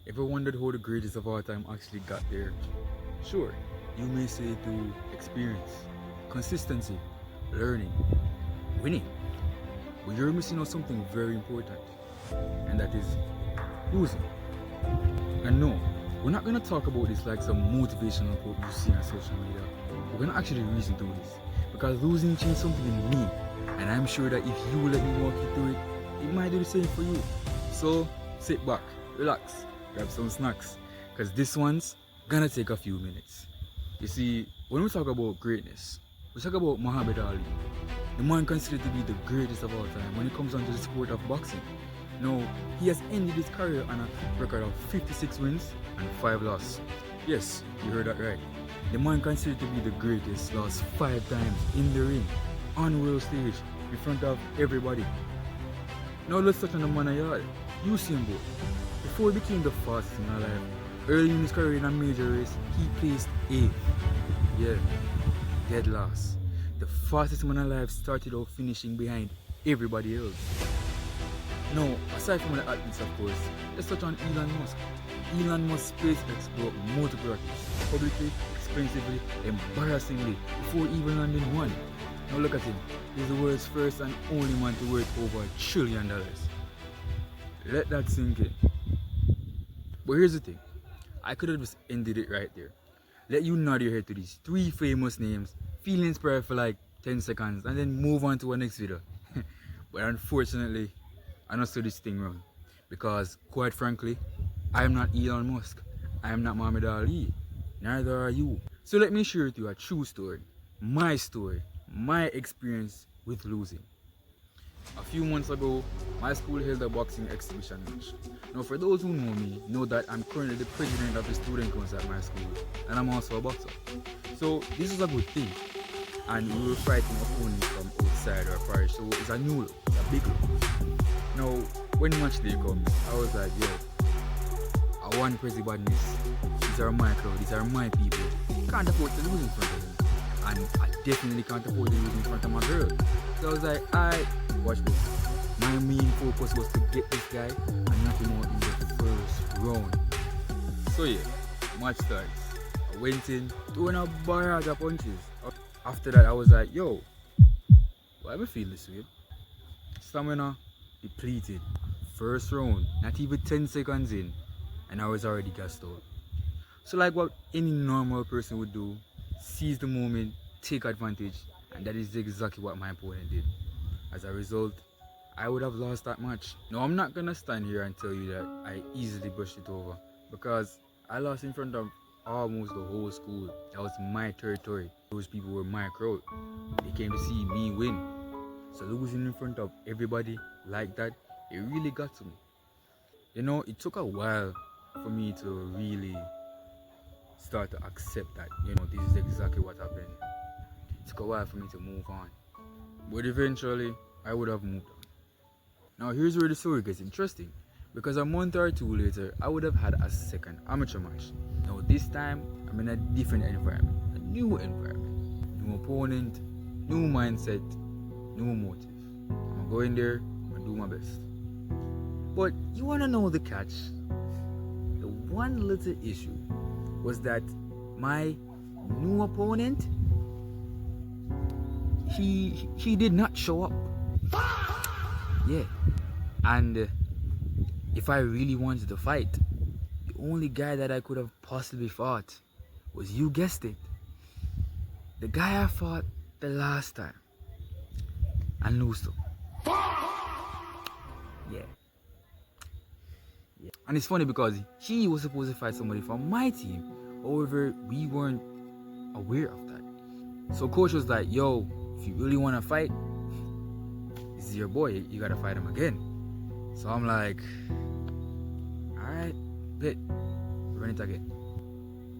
Ever wondered how the greatest of all time actually got there? Sure, you may say through experience, consistency, learning, winning. But you're missing out something very important, and that is losing. And no, we're not gonna talk about this like some motivational quote you see on social media. We're gonna actually reason through this. Because losing changed something in me. And I'm sure that if you let me walk you through it, it might do the same for you. So sit back, relax, grab some snacks. Because this one's gonna take a few minutes. You see, when we talk about greatness, we talk about Muhammad Ali. The man considered to be the greatest of all time when it comes down to the sport of boxing. Now, he has ended his career on a record of 56 wins and 5 losses. Yes, you heard that right. The man considered to be the greatest lost 5 times in the ring, on world stage, in front of everybody. Now let's touch on the man of yard, Usain Bolt. Before he became the fastest man alive, early in his career in a major race, he placed 8th. Yeah, dead last. The fastest man alive started out finishing behind everybody else. Now, aside from the athletes, of course, let's touch on Elon Musk. Elon Musk SpaceX blew up multiple rockets, publicly, expensively, embarrassingly, before even landing one. Now look at him. He's the world's first and only man to worth over $1 trillion. Let that sink in. But here's the thing. I could have just ended it right there. Let you nod your head to these 3 famous names, feel inspired for like 10 seconds, and then move on to our next video. But unfortunately, I don't do this thing wrong. Because, quite frankly, I am not Elon Musk. I am not Muhammad Ali. Neither are you. So let me share with you a true story, my experience with losing. A few months ago, my school held a boxing exhibition match. Now for those who know me, know that I'm currently the president of the student council at my school, and I'm also a boxer. So this is a good thing. And we were fighting opponents from outside our parish, so it's a new look, it's a big look. Now, when match day comes, I was like, yo, I want Prezi badness. These are my crowd, these are my people. Can't afford to lose in front of them. And I definitely can't afford to lose in front of my girl. So I was like, alright, watch this. My main focus was to get this guy and knock him out in the first round. So yeah, match starts. I went in, throwing a barrage of punches. After that, I was like, yo, why do I feel this way? Stamina depleted. First round, not even 10 seconds in, and I was already gassed out. So like what any normal person would do, seize the moment, take advantage, and that is exactly what my opponent did. As a result, I would have lost that match. Now I'm not gonna stand here and tell you that I easily brushed it over, because I lost in front of almost the whole school. That was my territory. Those people were my crowd. They came to see me win. So losing in front of everybody like that, it really got to me. You know, it took a while for me to really start to accept that, you know, this is exactly what happened. It took a while for me to move on. But eventually, I would have moved on. Now here's where the story gets interesting. Because a month or 2 later, I would have had a second amateur match. Now this time, I'm in a different environment. A new environment. New opponent, new mindset, new motive. I'm gonna go in there, I'm gonna do my best. But you wanna know the catch? The one little issue was that my new opponent, he did not show up. Yeah. And if I really wanted to fight, the only guy that I could have possibly fought was, you guessed it, the guy I fought the last time and lost to. Yeah. And it's funny because he was supposed to fight somebody from my team. However, we weren't aware of that. So coach was like, yo, if you really want to fight, this is your boy, you gotta fight him again. So I'm like, alright, bet, run it again.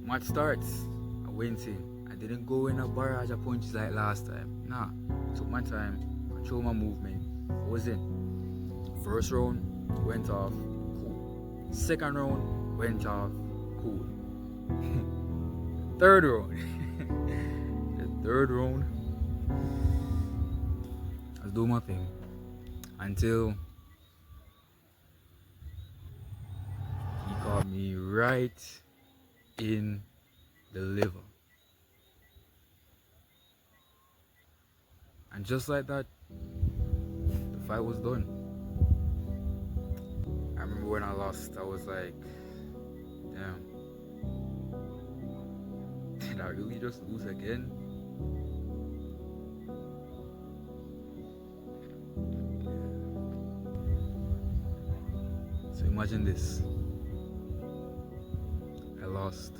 Match starts, I went in. I didn't go in a barrage of punches like last time. Nah, took my time, control my movement, I was in. First round, went off, cool. Second round, went off, cool. Third round, the third round, I was doing my thing until he called me me right in the liver. And just like that, the fight was done. I remember when I lost, I was like, damn, did I really just lose again? So imagine this. I lost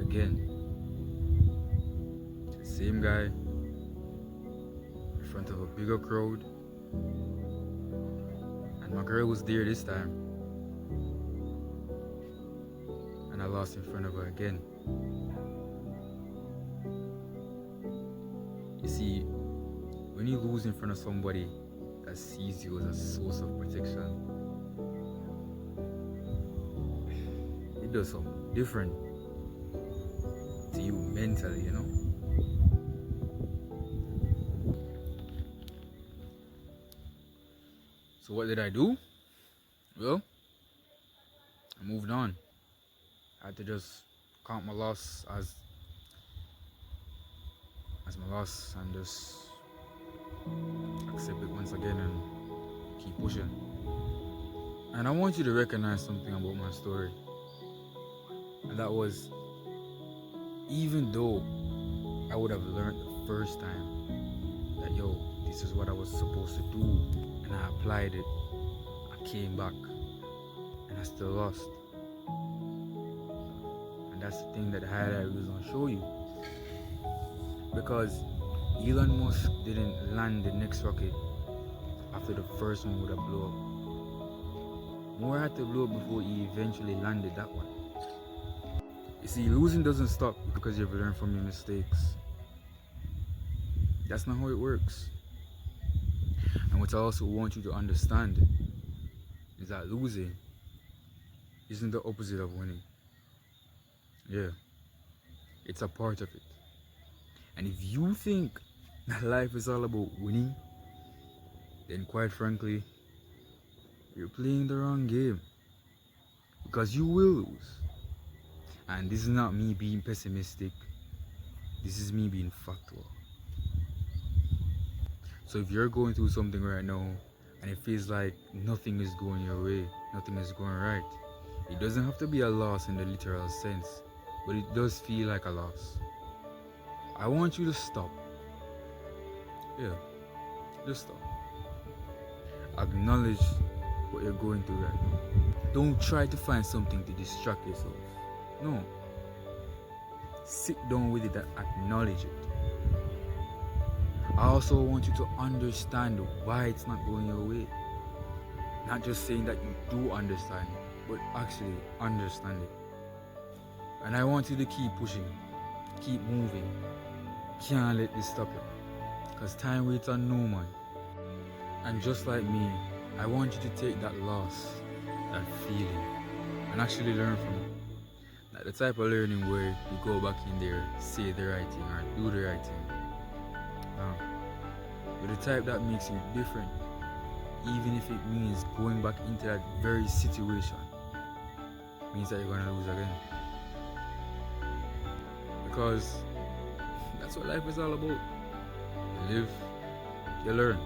again. The same guy in front of a bigger crowd. And my girl was there this time. And I lost in front of her again. You see, when you lose in front of somebody that sees you as a source of protection, it does something different to you mentally, you know? So what did I do? Well, I moved on. I had to just count my loss as my loss and just accept it once again and keep pushing. And I want you to recognize something about my story. And that was, even though I would have learned the first time that, yo, this is what I was supposed to do, and I applied it, I came back, and I still lost. And that's the thing that the highlight reel is going to show you. Because Elon Musk didn't land the next rocket after the first one would have blew up. More had to blow up before he eventually landed that one. You see, losing doesn't stop because you've learned from your mistakes. That's not how it works. And what I also want you to understand is that losing isn't the opposite of winning. Yeah, it's a part of it. And if you think that life is all about winning, then quite frankly, you're playing the wrong game. Because you will lose. And this is not me being pessimistic. This is me being factual. So if you're going through something right now and it feels like nothing is going your way, nothing is going right, it doesn't have to be a loss in the literal sense, but it does feel like a loss. I want you to stop. Yeah, just stop. Acknowledge what you're going through right now. Don't try to find something to distract yourself. No. Sit down with it and acknowledge it. I also want you to understand why it's not going your way. Not just saying that you do understand, but actually understand it. And I want you to keep pushing, keep moving. Can't let this stop you. Because time waits on no man. And just like me, I want you to take that loss, that feeling, and actually learn from it. Not the type of learning where you go back in there, say the right thing or do the right thing. No. But the type that makes you different, even if it means going back into that very situation, means that you're gonna lose again. Because that's what life is all about. You live, you learn.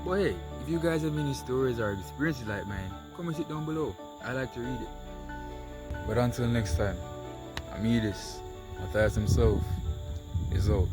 But hey, if you guys have any stories or experiences like mine, comment it down below. I like to read it. But until next time, Matthias himself is out.